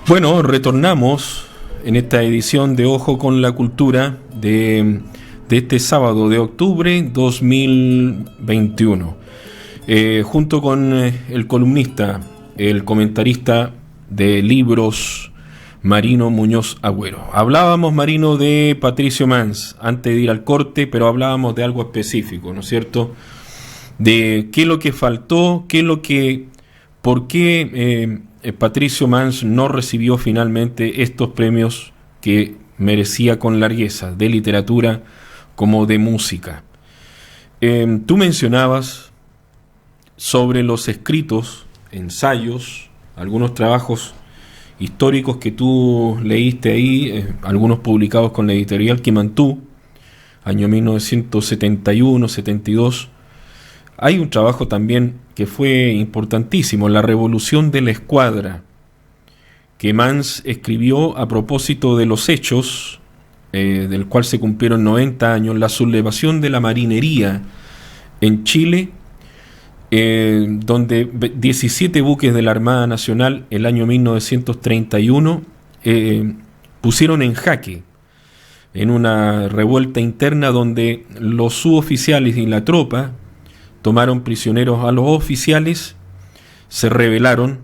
Bueno, retornamos en esta edición de Ojo con la Cultura de este sábado de octubre 2021, junto con el columnista, el comentarista de libros, Marino Muñoz Agüero. Hablábamos, Marino, de Patricio Mans antes de ir al corte, pero hablábamos de algo específico, ¿no es cierto? De qué es lo que faltó, por qué Patricio Mans no recibió finalmente estos premios que merecía con largueza, de literatura como de música. Tú mencionabas sobre los escritos, ensayos, algunos trabajos históricos que tú leíste ahí, algunos publicados con la editorial Quimantú, año 1971-72. Hay un trabajo también que fue importantísimo, La Revolución de la Escuadra, que Mans escribió a propósito de los hechos, del cual se cumplieron 90 años, la sublevación de la marinería en Chile, donde 17 buques de la Armada Nacional el año 1931 pusieron en jaque en una revuelta interna donde los suboficiales y la tropa tomaron prisioneros a los oficiales, se rebelaron,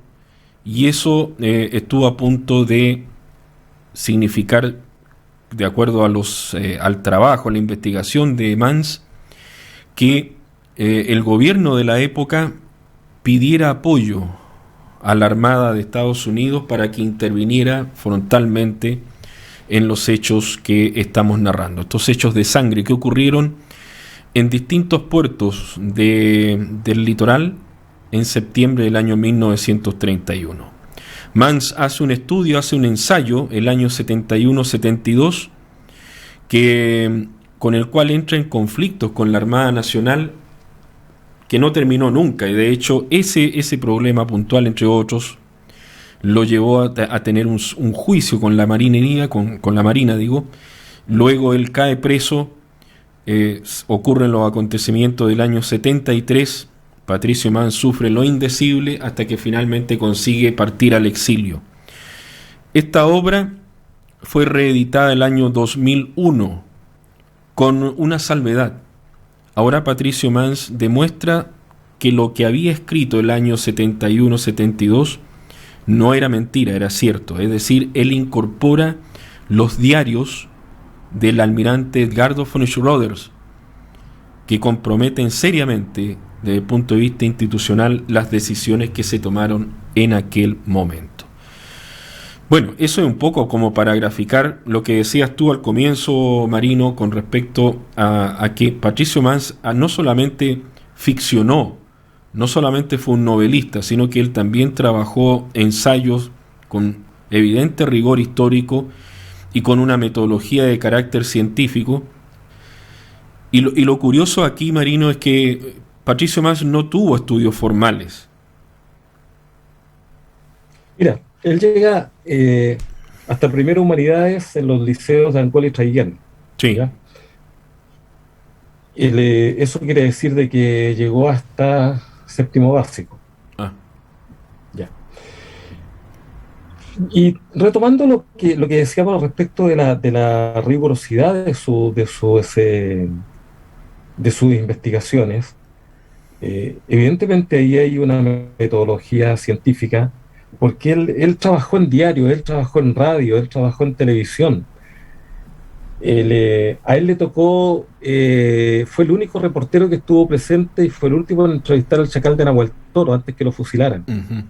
y eso estuvo a punto de significar, de acuerdo a al trabajo, a la investigación de Mans, que el gobierno de la época pidiera apoyo a la Armada de Estados Unidos para que interviniera frontalmente en los hechos que estamos narrando, estos hechos de sangre que ocurrieron en distintos puertos del litoral en septiembre del año 1931. Mans hace un estudio, hace un ensayo el año 71-72 con el cual entra en conflictos con la Armada Nacional, que no terminó nunca, y de hecho ese problema puntual, entre otros, lo llevó a tener un juicio con la marinería, con la Marina, digo. Luego él cae preso. Ocurren los acontecimientos del año 73. Patricio Mans sufre lo indecible hasta que finalmente consigue partir al exilio. Esta obra fue reeditada el año 2001 con una salvedad. Ahora Patricio Mans demuestra que lo que había escrito el año 71-72 no era mentira, era cierto. Es decir, él incorpora los diarios del almirante Edgardo von Schroeder, que comprometen seriamente, desde el punto de vista institucional, las decisiones que se tomaron en aquel momento. Bueno, eso es un poco como para graficar lo que decías tú al comienzo, Marino, con respecto a que Patricio Mans no solamente ficcionó, no solamente fue un novelista, sino que él también trabajó ensayos con evidente rigor histórico y con una metodología de carácter científico. Y lo curioso aquí, Marino, es que Patricio Mans no tuvo estudios formales. Mira, él llega hasta primero humanidades en los liceos de Ancón y Traiguén. Sí. ¿Ya? Eso quiere decir de que llegó hasta séptimo básico. Ya. Y retomando lo que decíamos respecto de la rigurosidad de sus investigaciones, evidentemente ahí hay una metodología científica, porque él trabajó en diario, él trabajó en radio, él trabajó en televisión. A él le tocó, fue el único reportero que estuvo presente y fue el último en entrevistar al Chacal de Nahuel Toro antes que lo fusilaran. Uh-huh.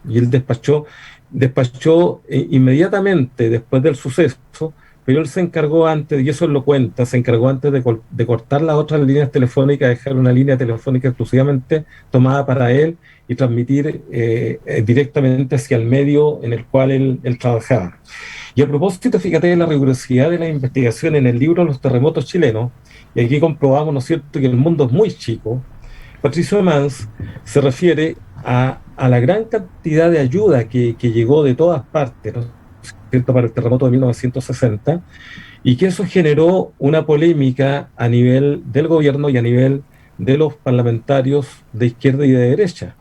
Y él despachó inmediatamente después del suceso, pero él se encargó antes, y eso él lo cuenta, se encargó antes de cortar las otras líneas telefónicas, dejar una línea telefónica exclusivamente tomada para él y transmitir directamente hacia el medio en el cual él trabajaba. Y a propósito, fíjate de la rigurosidad de la investigación en el libro Los terremotos chilenos, y aquí comprobamos, ¿no es cierto?, que el mundo es muy chico. Patricio Mans se refiere a la gran cantidad de ayuda que llegó de todas partes, ¿no es cierto?, para el terremoto de 1960, y que eso generó una polémica a nivel del gobierno y a nivel de los parlamentarios de izquierda y de derecha.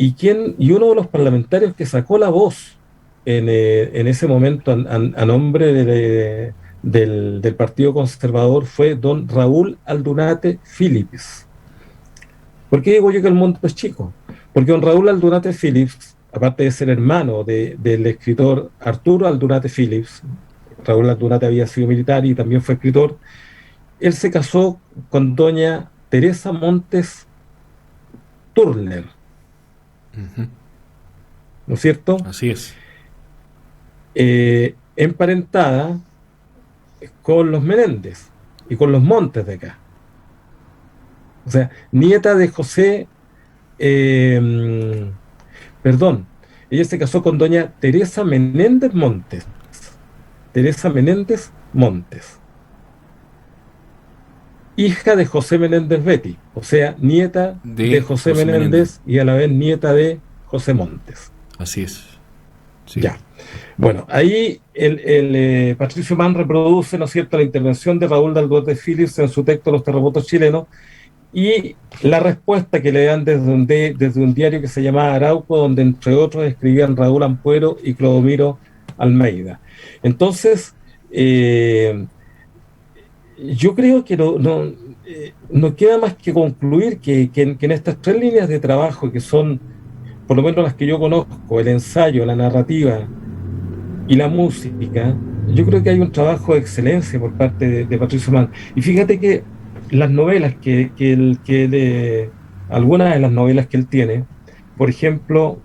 y uno de los parlamentarios que sacó la voz en ese momento a nombre del Partido Conservador fue don Raúl Aldunate Phillips. ¿Por qué digo yo que el mundo es chico? Porque don Raúl Aldunate Phillips, aparte de ser hermano del escritor Arturo Aldunate Phillips, Raúl Aldunate había sido militar y también fue escritor, él se casó con doña Teresa Montes Turner, Ujú. ¿no es cierto? Así es. Emparentada con los Menéndez y con los Montes de acá. O sea, nieta de José, eh, perdón, ella se casó con doña Teresa Menéndez Montes. Teresa Menéndez Montes, hija de José Menéndez Betty, o sea, nieta de De José José Menéndez. Menéndez y a la vez nieta de José Montes. Así es. Sí. Ya. Bueno, ahí Patricio Mann reproduce, ¿no es cierto?, la intervención de Raúl Aldunate Phillips en su texto Los terremotos chilenos y la respuesta que le dan desde un diario que se llamaba Arauco, donde entre otros escribían Raúl Ampuero y Clodomiro Almeida. Entonces, yo creo que no queda más que concluir que en estas tres líneas de trabajo, que son por lo menos las que yo conozco, el ensayo, la narrativa y la música, yo creo que hay un trabajo de excelencia por parte de Patricio Mann. Y fíjate que las novelas algunas de las novelas que él tiene, por ejemplo,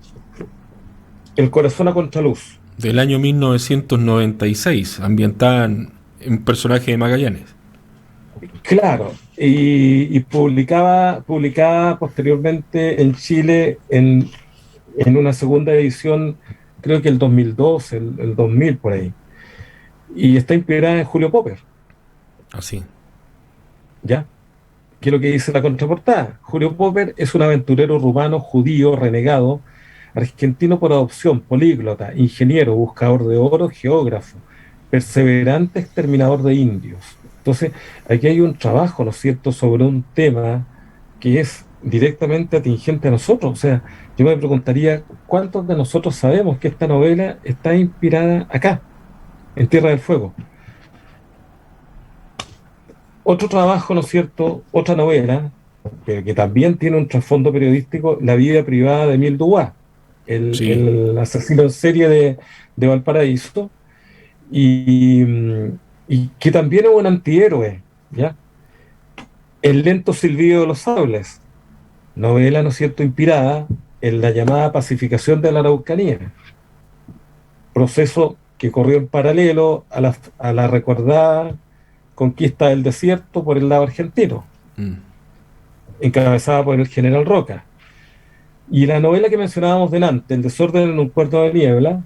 El corazón a contraluz. Del año 1996, ambientada en un personaje de Magallanes. Claro, y publicaba posteriormente en Chile en una segunda edición, creo que el 2002, el 2000 por ahí. Y está inspirada en Julio Popper, Así. ¿ya? ¿Qué es lo que dice la contraportada? Julio Popper es un aventurero rumano, judío, renegado, argentino por adopción, políglota, ingeniero, buscador de oro, geógrafo, perseverante exterminador de indios. Entonces, aquí hay un trabajo, ¿no es cierto?, sobre un tema que es directamente atingente a nosotros. O sea, yo me preguntaría, ¿cuántos de nosotros sabemos que esta novela está inspirada acá, en Tierra del Fuego? Otro trabajo, ¿no es cierto?, otra novela, que también tiene un trasfondo periodístico, La vida privada de Emile Dubois, Sí. el asesino en serie de Valparaíso, y, y que también es un antihéroe, ¿ya? El lento silbido de los sables, novela, ¿no es cierto?, inspirada en la llamada pacificación de la Araucanía, proceso que corrió en paralelo a la recordada conquista del desierto por el lado argentino, Mm. encabezada por el general Roca. Y la novela que mencionábamos delante, El desorden en un cuarto de niebla,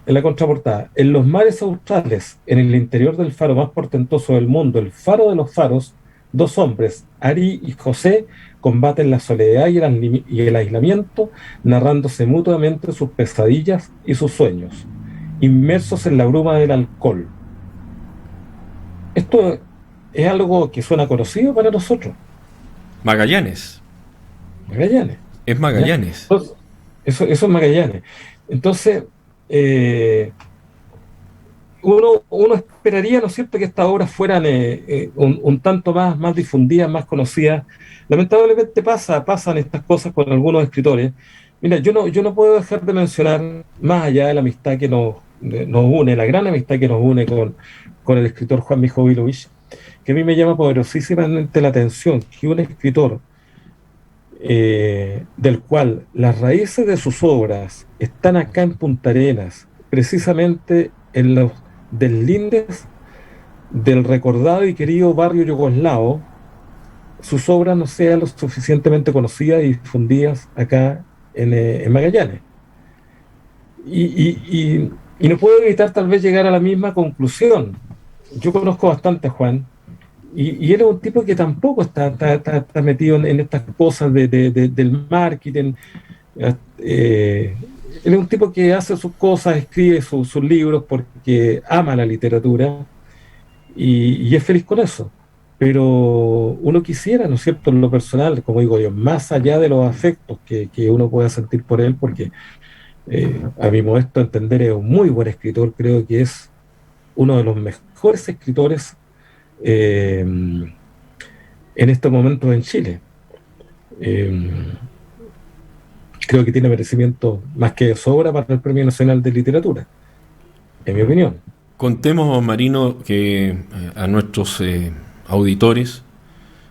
en la contraportada, en los mares australes, en el interior del faro más portentoso del mundo, el faro de los faros, dos hombres, Ari y José, combaten la soledad y el aislamiento, narrándose mutuamente sus pesadillas y sus sueños, inmersos en la bruma del alcohol. Esto es algo que suena conocido para nosotros, Magallanes. Magallanes, Es ¿ya? Magallanes. Entonces, eso es Magallanes. Entonces, eh, uno esperaría, ¿no es cierto?, que estas obras fueran un tanto más difundidas, más conocidas. Lamentablemente pasan estas cosas con algunos escritores. Mira, yo no puedo dejar de mencionar, más allá de la amistad que nos une, la gran amistad que nos une con el escritor Juan Mijovilovich, que a mí me llama poderosísimamente la atención que un escritor del cual las raíces de sus obras están acá en Punta Arenas, precisamente en los deslindes del recordado y querido barrio yugoslavo, sus obras no sean lo suficientemente conocidas y difundidas acá en Magallanes. Y no puedo evitar tal vez llegar a la misma conclusión. Yo conozco bastante a Juan, y él es un tipo que tampoco está metido en estas cosas del marketing. Él es un tipo que hace sus cosas, escribe sus libros porque ama la literatura y es feliz con eso. pero uno quisiera, ¿no es cierto?, en lo personal, como digo yo, más allá de los afectos que uno pueda sentir por él, porque a mi modesto entender es un muy buen escritor, creo que es uno de los mejores escritores en estos momentos en Chile. Eh, Creo que tiene merecimiento más que de sobra para el Premio Nacional de Literatura, en mi opinión. Contemos, Marino, que a nuestros auditores,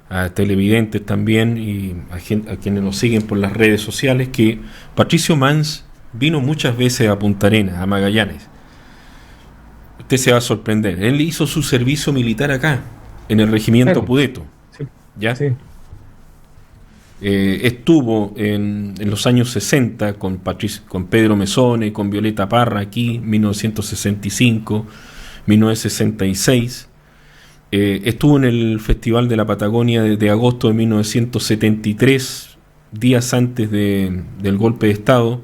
a televidentes también y a quienes nos siguen por las redes sociales, que Patricio Mans vino muchas veces a Punta Arenas, a Magallanes. Usted se va a sorprender. Él hizo su servicio militar acá, en el regimiento Claro, Pudeto. sí, ¿Ya? sí, Estuvo en los años 60 con Pedro Mesone, con Violeta Parra aquí, 1965, 1966. Estuvo en el Festival de la Patagonia de agosto de 1973, días antes del golpe de Estado.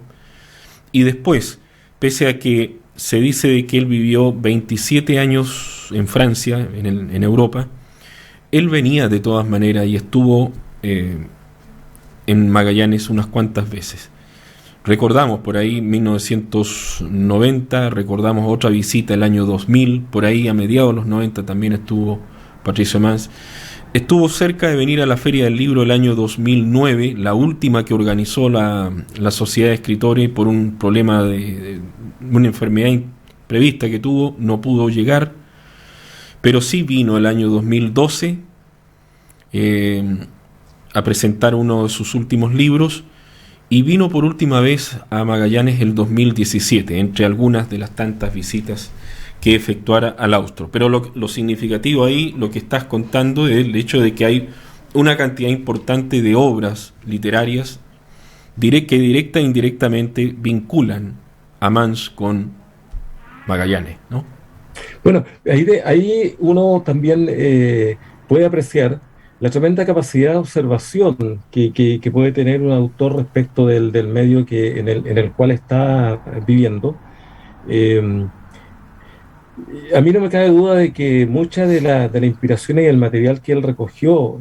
Y después, pese a que se dice de que él vivió 27 años en Francia, en Europa, él venía de todas maneras y estuvo en Magallanes unas cuantas veces. Recordamos por ahí 1990, recordamos otra visita el año 2000, por ahí a mediados de los 90 también estuvo Patricio Mans. Estuvo cerca de venir a la Feria del Libro el año 2009, la última que organizó la Sociedad de Escritores por un problema de una enfermedad imprevista que tuvo, no pudo llegar, pero sí vino el año 2012 a presentar uno de sus últimos libros y vino por última vez a Magallanes el 2017, entre algunas de las tantas visitas que efectuara al austro. Pero lo significativo ahí, lo que estás contando, es el hecho de que hay una cantidad importante de obras literarias que directa e indirectamente vinculan a Mans con Magallanes, ¿no? bueno, ahí uno también puede apreciar la tremenda capacidad de observación que puede tener un autor respecto del medio en el cual está viviendo. Eh, a mí no me cabe duda de que mucha de la inspiración y el material que él recogió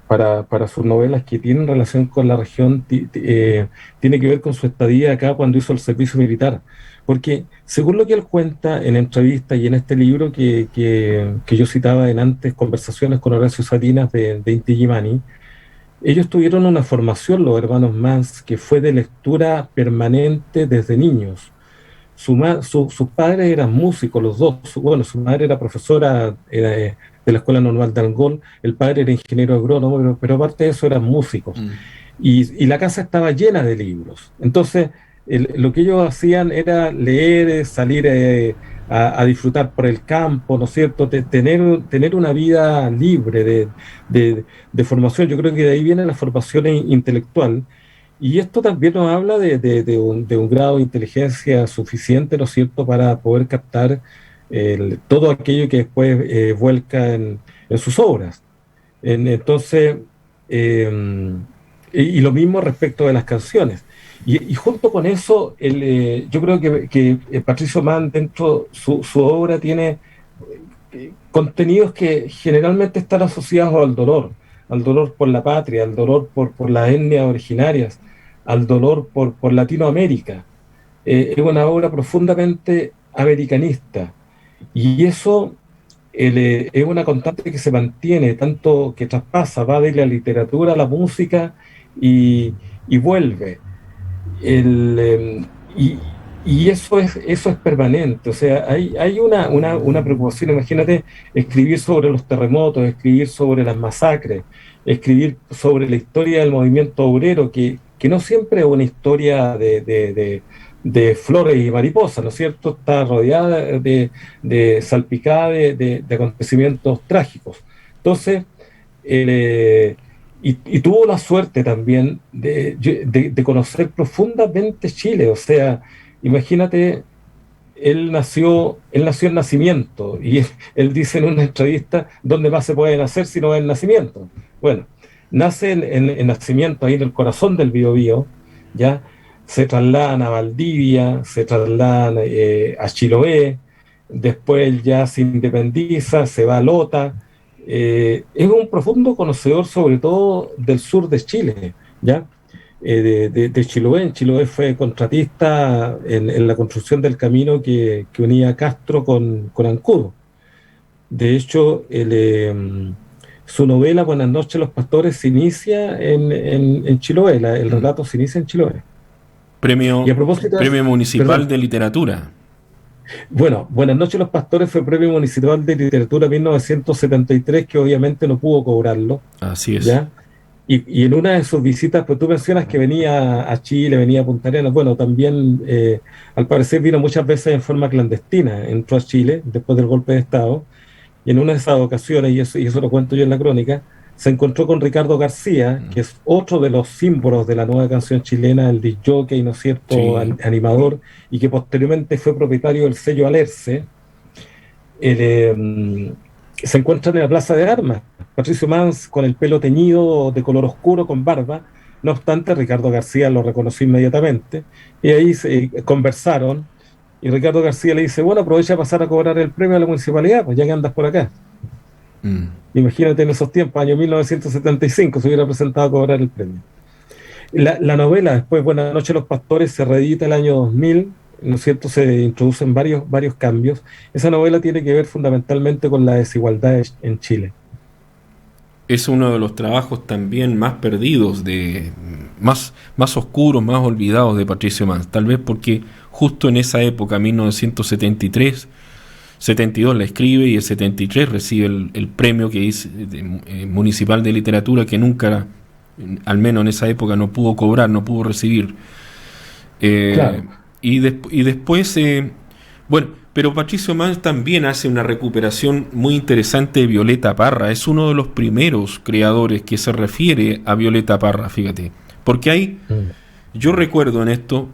para sus novelas que tienen relación con la región tiene que ver con su estadía acá cuando hizo el servicio militar. Porque según lo que él cuenta en entrevistas y en este libro que yo citaba en antes, Conversaciones con Horacio Salinas de Inti Illimani, ellos tuvieron una formación, los hermanos Mans, que fue de lectura permanente desde niños. Sus padres eran músicos, los dos. Bueno, su madre era profesora de la Escuela Normal de Angol, el padre era ingeniero agrónomo, pero aparte de eso eran músicos. Mm. Y la casa estaba llena de libros. Entonces, lo que ellos hacían era leer, salir a disfrutar por el campo, ¿no es cierto? Tener una vida libre de formación. Yo creo que de ahí viene la formación intelectual. Y esto también nos habla de un grado de inteligencia suficiente, ¿no es cierto?, para poder captar todo aquello que después vuelca en sus obras. Entonces, eh, y lo mismo respecto de las canciones. Y junto con eso, yo creo que Patricio Mann, dentro su obra, tiene contenidos que generalmente están asociados al dolor por la patria, al dolor por las etnias originarias, al dolor por Latinoamérica. Es una obra profundamente americanista. Y eso es una constante que se mantiene, tanto que traspasa, va de la literatura a la música y vuelve. El, eh, y, y eso es permanente, o sea, hay una preocupación, imagínate, escribir sobre los terremotos, escribir sobre las masacres, escribir sobre la historia del movimiento obrero, que no siempre es una historia de flores y mariposas, ¿no es cierto? Está rodeada salpicada de acontecimientos trágicos. Entonces, y tuvo la suerte también de conocer profundamente Chile. O sea, imagínate, él nació en nacimiento, y él dice en una entrevista, ¿dónde más se puede nacer si no en nacimiento? Bueno, nace en nacimiento, ahí en el corazón del Biobío, ¿ya? Se trasladan a Valdivia, se trasladan a Chiloé, después ya se independiza, se va a Lota, es un profundo conocedor sobre todo del sur de Chile, ¿ya? De Chiloé. En Chiloé fue contratista en la construcción del camino que unía Castro con Ancud. De hecho, su novela Buenas noches los pastores se inicia en Chiloé, el Mm. relato se inicia en Chiloé. Y Premio, a propósito de eso, premio municipal perdón, de literatura. bueno, Buenas noches los pastores fue Premio Municipal de Literatura 1973, que obviamente no pudo cobrarlo, Así es. ¿ya? Y en una de sus visitas, pues tú mencionas que venía a Chile, venía a Punta Arenas, bueno, también al parecer vino muchas veces en forma clandestina, entró a Chile después del golpe de Estado, y en una de esas ocasiones, y eso lo cuento yo en la crónica, se encontró con Ricardo García, que es otro de los símbolos de la nueva canción chilena, el disc jockey, ¿no es cierto?, Sí. animador, y que posteriormente fue propietario del sello Alerce. el, eh, Se encuentran en la Plaza de Armas. Patricio Mans con el pelo teñido de color oscuro, con barba. No obstante, Ricardo García lo reconoció inmediatamente y ahí conversaron. Y Ricardo García le dice: bueno, aprovecha a pasar a cobrar el premio a la municipalidad, pues ya que andas por acá. Mm. Imagínate en esos tiempos, año 1975, se hubiera presentado a cobrar el premio. La novela, después, Buenas noches los pastores, se reedita el año 2000, ¿no es cierto? Se introducen varios cambios. Esa novela tiene que ver fundamentalmente con la desigualdad en Chile. Es uno de los trabajos también más perdidos, más oscuros, más olvidados de Patricio Mans. Tal vez porque justo en esa época, 1973, 72 la escribe y el 73 recibe el premio que es municipal de literatura que nunca, al menos en esa época, no pudo cobrar, no pudo recibir. Eh, Claro. y después, bueno, pero Patricio Mans también hace una recuperación muy interesante de Violeta Parra. Es uno de los primeros creadores que se refiere a Violeta Parra, fíjate. Porque hay, Mm. yo recuerdo en esto,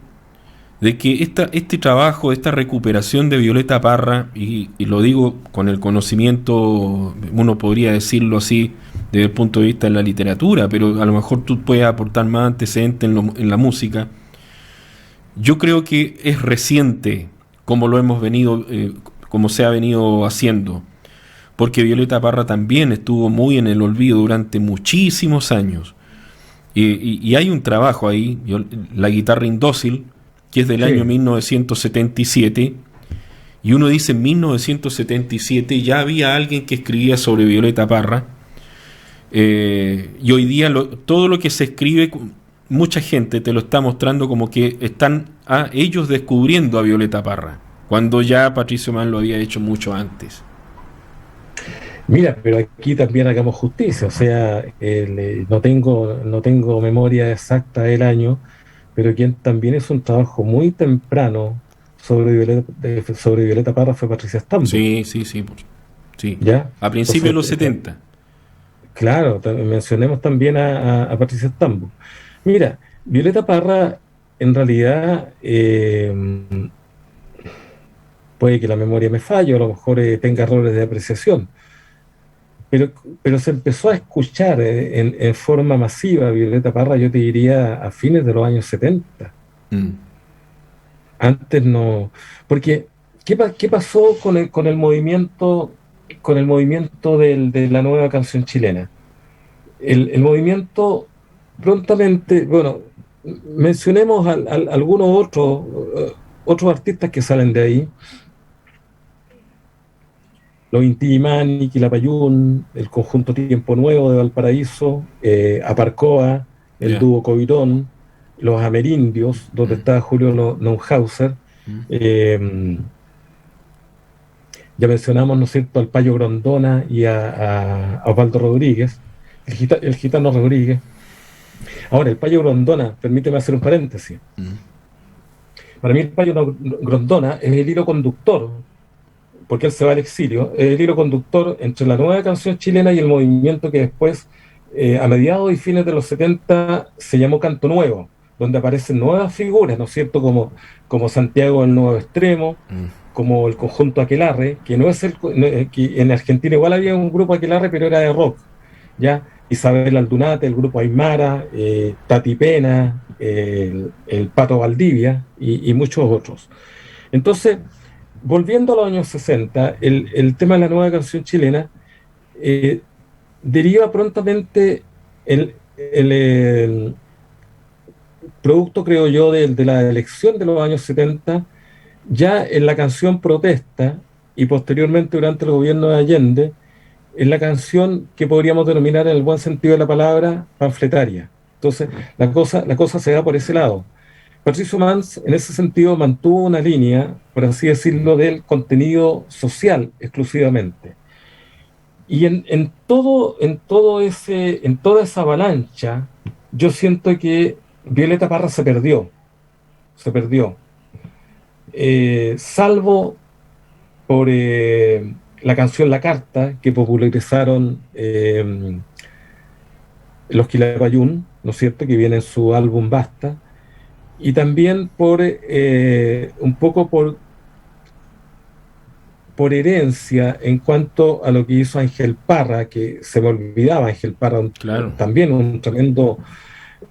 de que este trabajo, esta recuperación de Violeta Parra, y lo digo con el conocimiento, uno podría decirlo así, desde el punto de vista de la literatura, pero a lo mejor tú puedes aportar más antecedentes en la música. Yo creo que es reciente como lo hemos venido, como se ha venido haciendo, porque Violeta Parra también estuvo muy en el olvido durante muchísimos años. Y hay un trabajo ahí, la guitarra indócil, que es del año Sí. 1977, y uno dice en 1977 ya había alguien que escribía sobre Violeta Parra, y hoy día todo lo que se escribe, mucha gente te lo está mostrando como que están ellos descubriendo a Violeta Parra, cuando ya Patricio Mann lo había hecho mucho antes. Mira, pero aquí también hagamos justicia, o sea, no tengo memoria exacta del año, pero quien también es un trabajo muy temprano sobre Violeta Parra fue Patricia Stambo, Sí, sí, sí, sí. ¿ya? A principios de Entonces, los 70. claro, mencionemos también a Patricia Stambo. Mira, Violeta Parra, en realidad, puede que la memoria me falle, o a lo mejor tenga errores de apreciación, pero, pero se empezó a escuchar en forma masiva Violeta Parra, yo te diría, a fines de los años 70. Mm. Antes no, porque ¿qué pasó con el movimiento de la nueva canción chilena? El movimiento prontamente, bueno, mencionemos algunos otros artistas que salen de ahí: los Inti Illimani, Quilapayún, el conjunto Tiempo Nuevo de Valparaíso, Aparcoa, el Ya. dúo Covirón, los Amerindios, donde Mm. está Julio Neuhauser. Mm. eh, ya mencionamos, ¿no es cierto?, al Payo Grondona y a Osvaldo Rodríguez, el gitano Rodríguez. Ahora, el Payo Grondona, permíteme hacer un paréntesis. Mm. Para mí el Payo Grondona es el hilo conductor, porque él se va al exilio, es el hilo conductor entre la nueva canción chilena y el movimiento que después, a mediados y fines de los 70, se llamó Canto Nuevo, donde aparecen nuevas figuras, ¿no es cierto?, como Santiago del Nuevo Extremo, Mm. como el conjunto Aquelarre, que no es que en Argentina igual había un grupo Aquelarre, pero era de rock, ¿ya? Isabel Aldunate, el grupo Aymara, Tati Pena, el Pato Valdivia y muchos otros. Entonces, volviendo a los años 60, el tema de la nueva canción chilena, deriva prontamente el producto, creo yo, de la elección de los años 70, ya en la canción Protesta y posteriormente durante el gobierno de Allende, en la canción que podríamos denominar en el buen sentido de la palabra panfletaria. Entonces, la cosa se da por ese lado. Patricio Mans, en ese sentido, mantuvo una línea, por así decirlo, del contenido social exclusivamente. Y en toda esa avalancha, yo siento que Violeta Parra se perdió. Salvo por la canción La Carta, que popularizaron los Quilapayún, ¿no es cierto?, que viene en su álbum Basta, y también por un poco por herencia en cuanto a lo que hizo Ángel Parra, que se me olvidaba, Ángel Parra, Claro. también un tremendo,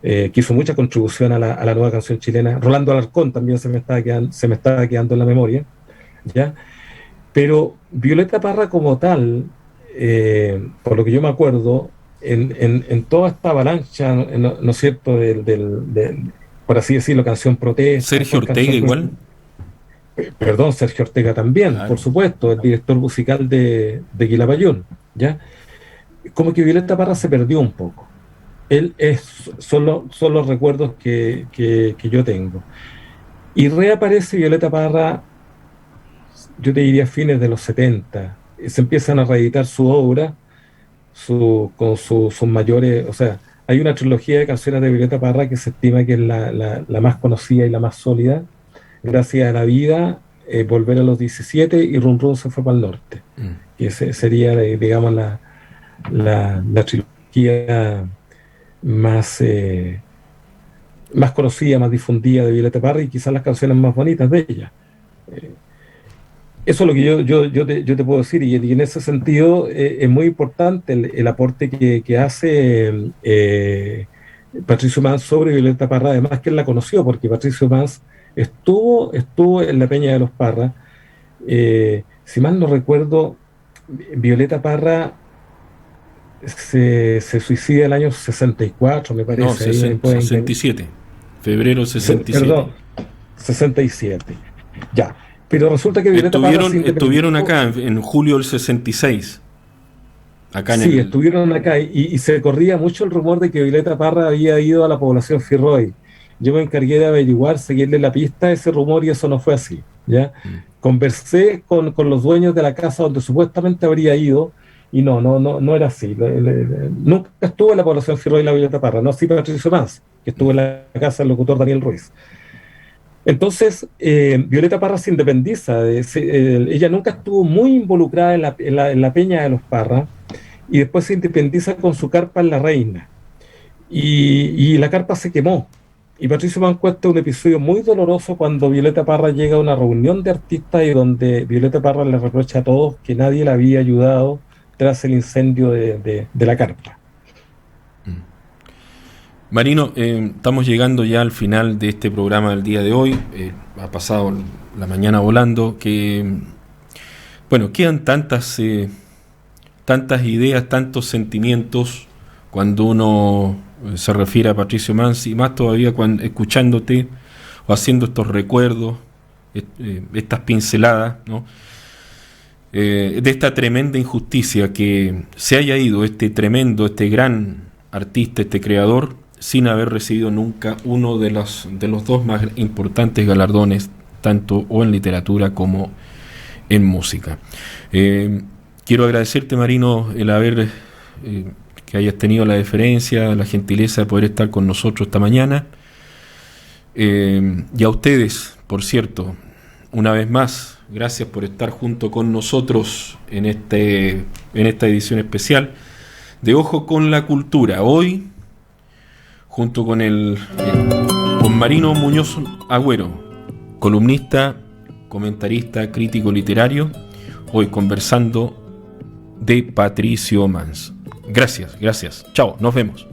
que hizo mucha contribución a la nueva canción chilena. Rolando Alarcón también se me estaba quedando en la memoria, ¿ya? Pero Violeta Parra como tal, por lo que yo me acuerdo, en toda esta avalancha, ¿no es cierto?, por así decirlo, canción protesta. Sergio Ortega igual. Perdón, Sergio Ortega también, Claro. por supuesto, el director musical de Quilapayún, ¿ya? Como que Violeta Parra se perdió un poco. Son los recuerdos que yo tengo. Y reaparece Violeta Parra, yo te diría, a fines de los 70. Se empiezan a reeditar su obra, con sus mayores, o sea, hay una trilogía de canciones de Violeta Parra que se estima que es la más conocida y la más sólida. Gracias a la vida, Volver a los 17 y Rum Rum se fue para el norte. Que sería, digamos, la trilogía más conocida, más difundida de Violeta Parra y quizás las canciones más bonitas de ella. Eso es lo que yo te puedo decir, y en ese sentido es muy importante el aporte que hace Patricio Mans sobre Violeta Parra, además que él la conoció, porque Patricio Mans estuvo en la Peña de los Parra. Si mal no recuerdo, Violeta Parra se suicida el año 64, me parece. No, 67. Febrero 67. Perdón, 67. Ya. Pero resulta que Violeta Parra estuvieron acá en julio del 66. Acá estuvieron acá y se corría mucho el rumor de que Violeta Parra había ido a la población Firroy. Yo me encargué de averiguar, seguirle la pista a ese rumor y eso no fue así, ¿ya? Conversé con los dueños de la casa donde supuestamente habría ido y no era así. Nunca estuvo en la población Firroy la Violeta Parra, no así Patricio Mans, que estuvo en la casa del locutor Daniel Ruiz. Entonces, Violeta Parra se independiza. Ella nunca estuvo muy involucrada en la Peña de los Parra y después se independiza con su carpa en La Reina. Y la carpa se quemó. Y Patricio Mans cuenta un episodio muy doloroso cuando Violeta Parra llega a una reunión de artistas y donde Violeta Parra le reprocha a todos que nadie la había ayudado tras el incendio de la carpa. Marino, estamos llegando ya al final de este programa del día de hoy. Ha pasado la mañana volando. Quedan tantas ideas, tantos sentimientos cuando uno se refiere a Patricio Mans, y más todavía cuando escuchándote o haciendo estos recuerdos, estas pinceladas, ¿no? De esta tremenda injusticia que se haya ido este gran artista, este creador, sin haber recibido nunca uno de los dos más importantes galardones, tanto o en literatura como en música. Quiero agradecerte, Marino, el haber que hayas tenido la deferencia, la gentileza de poder estar con nosotros esta mañana. Y a ustedes, por cierto, una vez más, gracias por estar junto con nosotros en esta edición especial de Ojo con la Cultura. Hoy, junto con con Marino Muñoz Agüero, columnista, comentarista, crítico literario, hoy conversando de Patricio Mans. Gracias. Chao, nos vemos.